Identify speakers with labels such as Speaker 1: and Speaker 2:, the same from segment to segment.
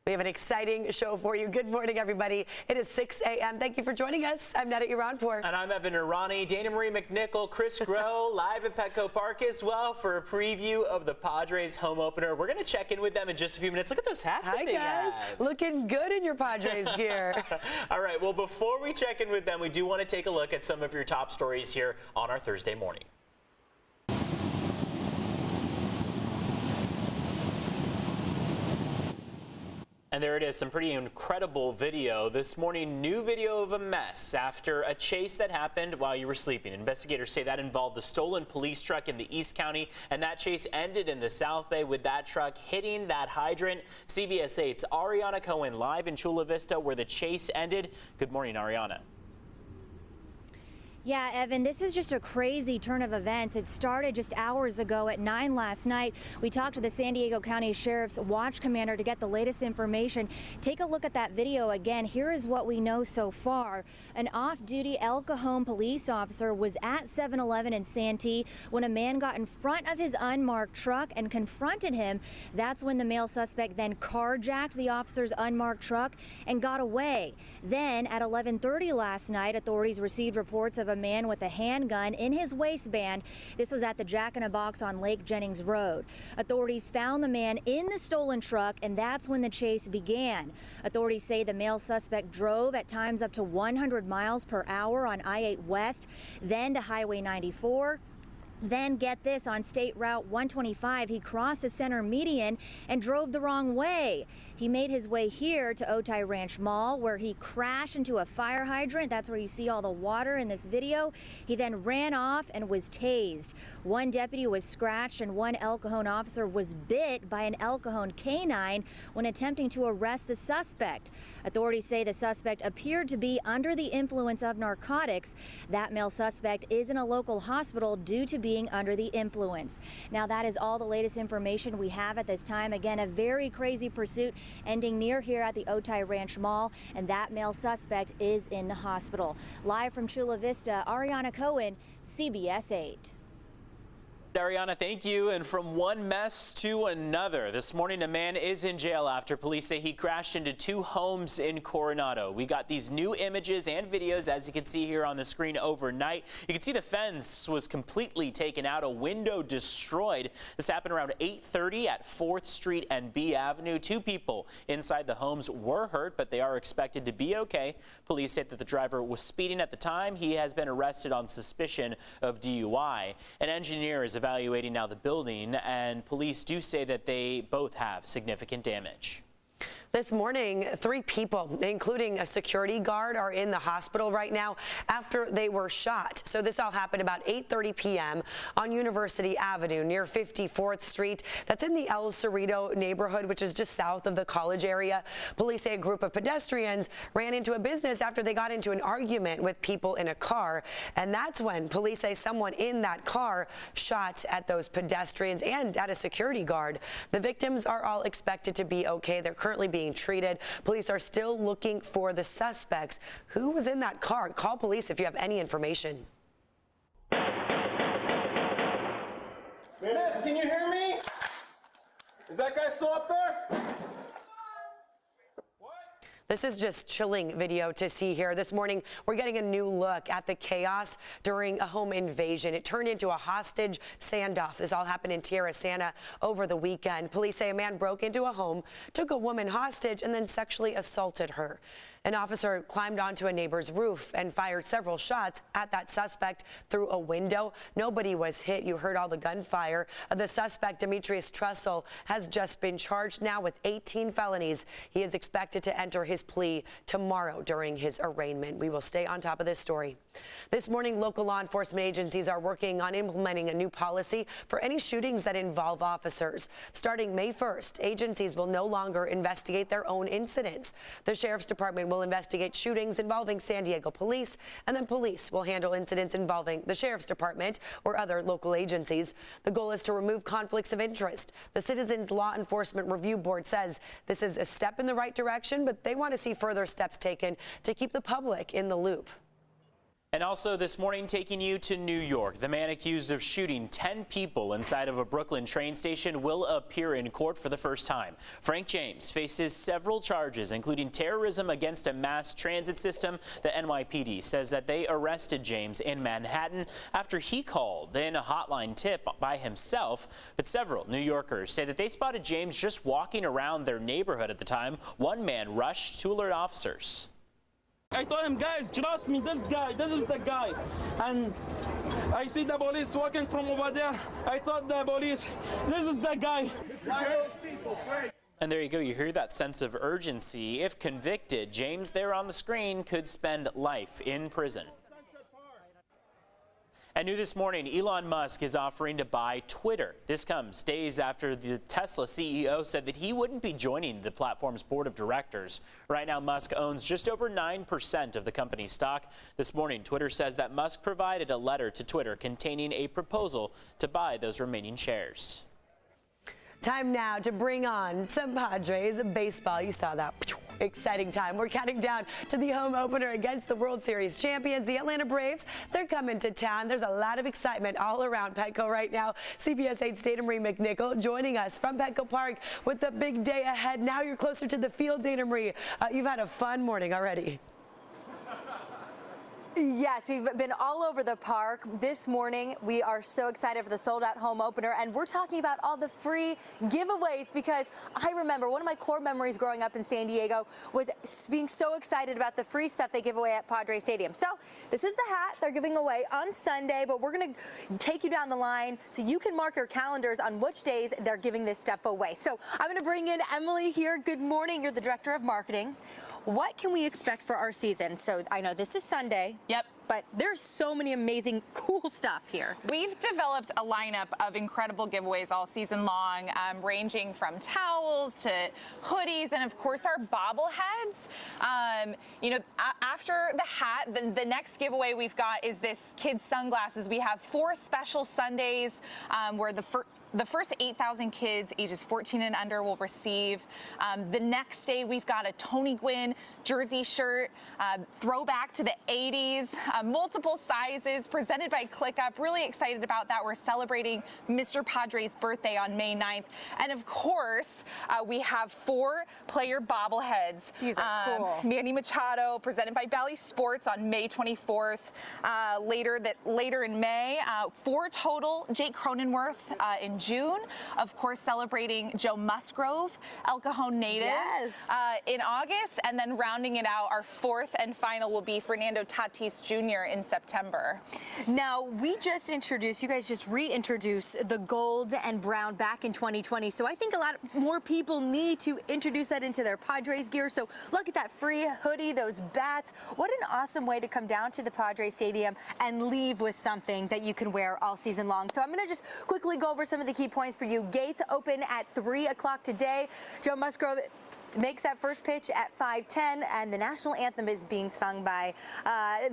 Speaker 1: We have an exciting show for you. Good morning, everybody. It is 6 a.m. Thank you for joining us. I'm Neda Iranpour.
Speaker 2: And I'm Evan Irani. Dana Marie McNichol, Chris Groh, live at Petco Park as well for a preview of the Padres home opener. We're going to check in with them in just a few minutes. Look at those hats that they have.
Speaker 1: Hi, guys. Looking good in your Padres gear.
Speaker 2: All right. Well, before we check in with them, we do want to take a look at some of your top stories here on our Thursday morning. And there it is, some pretty incredible video this morning. New video of a mess after a chase that happened while you were sleeping. Investigators say that involved a stolen police truck in the East County, and that chase ended in the South Bay with that truck hitting that hydrant. CBS 8's Ariana Cohen live in Chula Vista where the chase ended. Good morning, Ariana.
Speaker 3: Yeah, Evan, this is just a crazy turn of events. It started just hours ago at 9 last night. We talked to the San Diego County Sheriff's Watch Commander to get the latest information. Take a look at that video again. Here is what we know so far. An off-duty El Cajon police officer was at 7-Eleven in Santee when a man got in front of his unmarked truck and confronted him. That's when the male suspect then carjacked the officer's unmarked truck and got away. Then at 11:30 last night, authorities received reports of a man with a handgun in his waistband. This was at the Jack in a Box on Lake Jennings Road. Authorities found the man in the stolen truck, and that's when the chase began. Authorities say the male suspect drove at times up to 100 miles per hour on I-8 West, then to Highway 94. Then, get this, on State Route 125, he crossed the center median and drove the wrong way. He made his way here to Otay Ranch Mall, where he crashed into a fire hydrant. That's where you see all the water in this video. He then ran off and was tased. One deputy was scratched and one El Cajon officer was bit by an El Cajon canine when attempting to arrest the suspect. Authorities say the suspect appeared to be under the influence of narcotics. That male suspect is in a local hospital due to being under the influence. Now, that is all the latest information we have at this time. Again, a very crazy pursuit ending near here at the Otay Ranch Mall, and that male suspect is in the hospital. Live from Chula Vista, Ariana Cohen, CBS 8.
Speaker 2: Ariana, thank you. And from one mess to another, this morning a man is in jail after police say he crashed into two homes in Coronado. We got these new images and videos, as you can see here on the screen, overnight. You can see the fence was completely taken out, a window destroyed. This happened around 8:30 at 4th Street and B Avenue. Two people inside the homes were hurt, but they are expected to be okay. Police said that the driver was speeding at the time. He has been arrested on suspicion of DUI. An engineer is evaluating now the building, and police do say that they both have significant damage.
Speaker 1: This morning, 3 people, including a security guard, are in the hospital right now after they were shot. So this all happened about 8:30 p.m. on University Avenue near 54th Street. That's in the El Cerrito neighborhood, which is just south of the college area. Police say a group of pedestrians ran into a business after they got into an argument with people in a car. And that's when police say someone in that car shot at those pedestrians and at a security guard. The victims are all expected to be okay. They're currently being treated. Police are still looking for the suspects. Who was in that car? Call police if you have any information.
Speaker 4: Miss, can you hear me? Is that guy still up there?
Speaker 1: This is just chilling video to see here. This morning, we're getting a new look at the chaos during a home invasion. It turned into a hostage standoff. This all happened in Tierra Santa over the weekend. Police say a man broke into a home, took a woman hostage, and then sexually assaulted her. An officer climbed onto a neighbor's roof and fired several shots at that suspect through a window. Nobody was hit. You heard all the gunfire. The suspect, Demetrius Trussell, has just been charged now with 18 felonies. He is expected to enter his plea tomorrow during his arraignment. We will stay on top of this story. This morning, local law enforcement agencies are working on implementing a new policy for any shootings that involve officers. Starting May 1st, agencies will no longer investigate their own incidents. The Sheriff's Department will investigate shootings involving San Diego police, and then police will handle incidents involving the Sheriff's Department or other local agencies. The goal is to remove conflicts of interest. The Citizens Law Enforcement Review Board says this is a step in the right direction, but they want to see further steps taken to keep the public in the loop.
Speaker 2: And also this morning, taking you to New York, the man accused of shooting 10 people inside of a Brooklyn train station will appear in court for the first time. Frank James faces several charges, including terrorism against a mass transit system. The NYPD says that they arrested James in Manhattan after he called in a hotline tip by himself. But several New Yorkers say that they spotted James just walking around their neighborhood at the time. One man rushed to alert officers.
Speaker 5: I told him, guys, trust me, this is the guy. And I see the police walking from over there. I thought the police, this is the guy.
Speaker 2: And there you go. You hear that sense of urgency. If convicted, James there on the screen could spend life in prison. And new this morning, Elon Musk is offering to buy Twitter. This comes days after the Tesla CEO said that he wouldn't be joining the platform's board of directors. Right now, Musk owns just over 9% of the company's stock. This morning, Twitter says that Musk provided a letter to Twitter containing a proposal to buy those remaining shares.
Speaker 1: Time now to bring on some Padres baseball. You saw that. Exciting time. We're counting down to the home opener against the World Series champions, the Atlanta Braves. They're coming to town. There's a lot of excitement all around Petco right now. CBS 8's Dana Marie McNichol joining us from Petco Park with the big day ahead. Now you're closer to the field, Dana Marie. You've had a fun morning already.
Speaker 6: Yes, we've been all over the park. This morning, we are so excited for the sold-out home opener, and we're talking about all the free giveaways because I remember one of my core memories growing up in San Diego was being so excited about the free stuff they give away at Padres Stadium. So this is the hat they're giving away on Sunday, but we're going to take you down the line so you can mark your calendars on which days they're giving this stuff away. So I'm going to bring in Emily here. Good morning. You're the director of marketing. What can we expect for our season? So I know this is Sunday.
Speaker 7: Yep.
Speaker 6: But there's so many amazing, cool stuff here.
Speaker 7: We've developed a lineup of incredible giveaways all season long, ranging from towels to hoodies and, of course, our bobbleheads. You know, after the hat, the next giveaway we've got is this kids' sunglasses. We have 4 special Sundays where the first 8,000 kids ages 14 and under will receive. The next day, we've got a Tony Gwynn jersey shirt, throwback to the 80s, multiple sizes, presented by ClickUp. Really excited about that. We're celebrating Mr. Padres' birthday on May 9th. And of course, we have 4 player bobbleheads.
Speaker 6: These are cool.
Speaker 7: Manny Machado, presented by Bally Sports on May 24th. Later in May, 4 total. Jake Cronenworth in June. Of course, celebrating Joe Musgrove, El Cajon native,
Speaker 6: yes.
Speaker 7: In August. And then rounding it out, our 4th and final will be Fernando Tatis Jr. in September.
Speaker 6: Now, you guys just reintroduced the gold and brown back in 2020. So I think a lot more people need to introduce that into their Padres gear. So look at that free hoodie, those bats. What an awesome way to come down to the Padres Stadium and leave with something that you can wear all season long. So I'm going to just quickly go over some of the key points for you. Gates open at 3 o'clock today. Joe Musgrove makes that first pitch at 5:10, and the national anthem is being sung by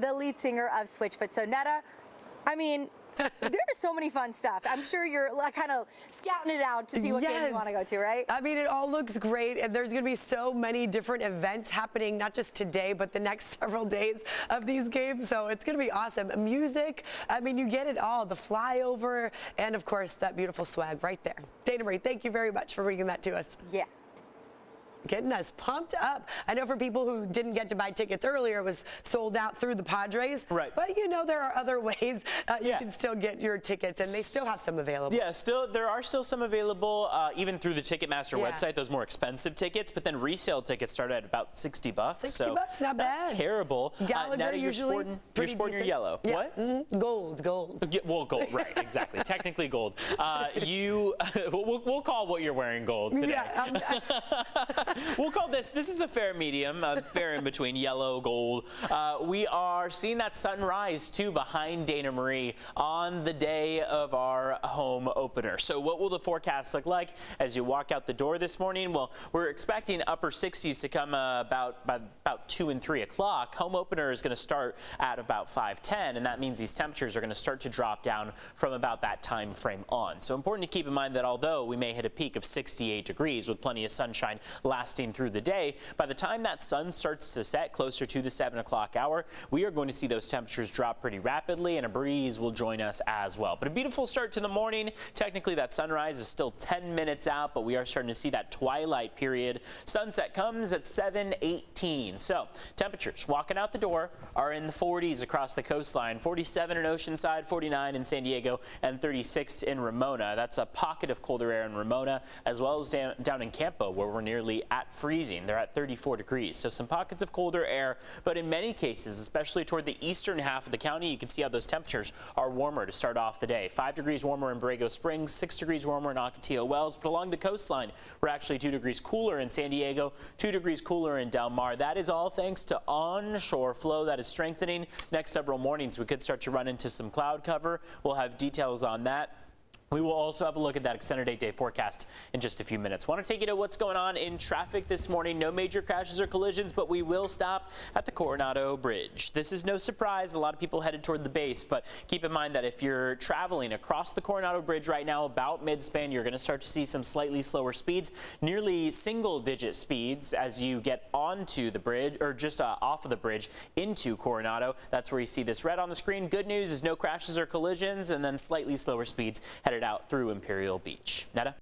Speaker 6: the lead singer of Switchfoot. So Netta, I mean, there's so many fun stuff. I'm sure you're kind of scouting it out to see what game you want to go to, right?
Speaker 1: I mean, it all looks great, and there's going to be so many different events happening, not just today, but the next several days of these games. So it's going to be awesome. Music, I mean, you get it all. The flyover, and of course, that beautiful swag right there. Dana Marie, thank you very much for bringing that to us.
Speaker 6: Yeah.
Speaker 1: Getting us pumped up. I know for people who didn't get to buy tickets earlier, it was sold out through the Padres.
Speaker 2: Right.
Speaker 1: But you know, there are other ways you can still get your tickets, and they still have some available.
Speaker 2: Yeah, there are still some available, even through the Ticketmaster website, those more expensive tickets, but then resale tickets start at about $60.
Speaker 1: $60, not bad.
Speaker 2: Not terrible.
Speaker 1: Gallagher
Speaker 2: now
Speaker 1: usually
Speaker 2: you're sporting your yellow.
Speaker 1: Yeah.
Speaker 2: What?
Speaker 1: Mm-hmm. Gold.
Speaker 2: Yeah, well, gold, right, exactly. Technically gold. We'll call what you're wearing gold today.
Speaker 1: Yeah,
Speaker 2: We'll call this is a fair medium, fair in between yellow, gold. We are seeing that sunrise, too, behind Dana Marie on the day of our home opener. So what will the forecast look like as you walk out the door this morning? Well, we're expecting upper 60s to come about 2 and 3 o'clock. Home opener is going to start at about 5:10, and that means these temperatures are going to start to drop down from about that time frame on. So important to keep in mind that although we may hit a peak of 68 degrees with plenty of sunshine lasting through the day. By the time that sun starts to set closer to the 7 o'clock hour, we are going to see those temperatures drop pretty rapidly, and a breeze will join us as well. But a beautiful start to the morning. Technically, that sunrise is still 10 minutes out, but we are starting to see that twilight period. Sunset comes at 7:18. So temperatures walking out the door are in the 40s across the coastline. 47 in Oceanside, 49 in San Diego, and 36 in Ramona. That's a pocket of colder air in Ramona, as well as down in Campo, where we're nearly at freezing. They're at 34 degrees. So some pockets of colder air, but in many cases, especially toward the eastern half of the county, you can see how those temperatures are warmer to start off the day. 5 degrees warmer in Borrego Springs, 6 degrees warmer in Ocotillo Wells, but along the coastline, we're actually 2 degrees cooler in San Diego, 2 degrees cooler in Del Mar. That is all thanks to onshore flow that is strengthening. Next several mornings, we could start to run into some cloud cover. We'll have details on that. We will also have a look at that extended 8-day forecast in just a few minutes. Want to take you to what's going on in traffic this morning. No major crashes or collisions, but we will stop at the Coronado Bridge. This is no surprise. A lot of people headed toward the base, but keep in mind that if you're traveling across the Coronado Bridge right now, about mid-span, you're going to start to see some slightly slower speeds, nearly single-digit speeds as you get onto the bridge, or just off of the bridge into Coronado. That's where you see this red on the screen. Good news is no crashes or collisions, and then slightly slower speeds headed out through Imperial Beach. Netta?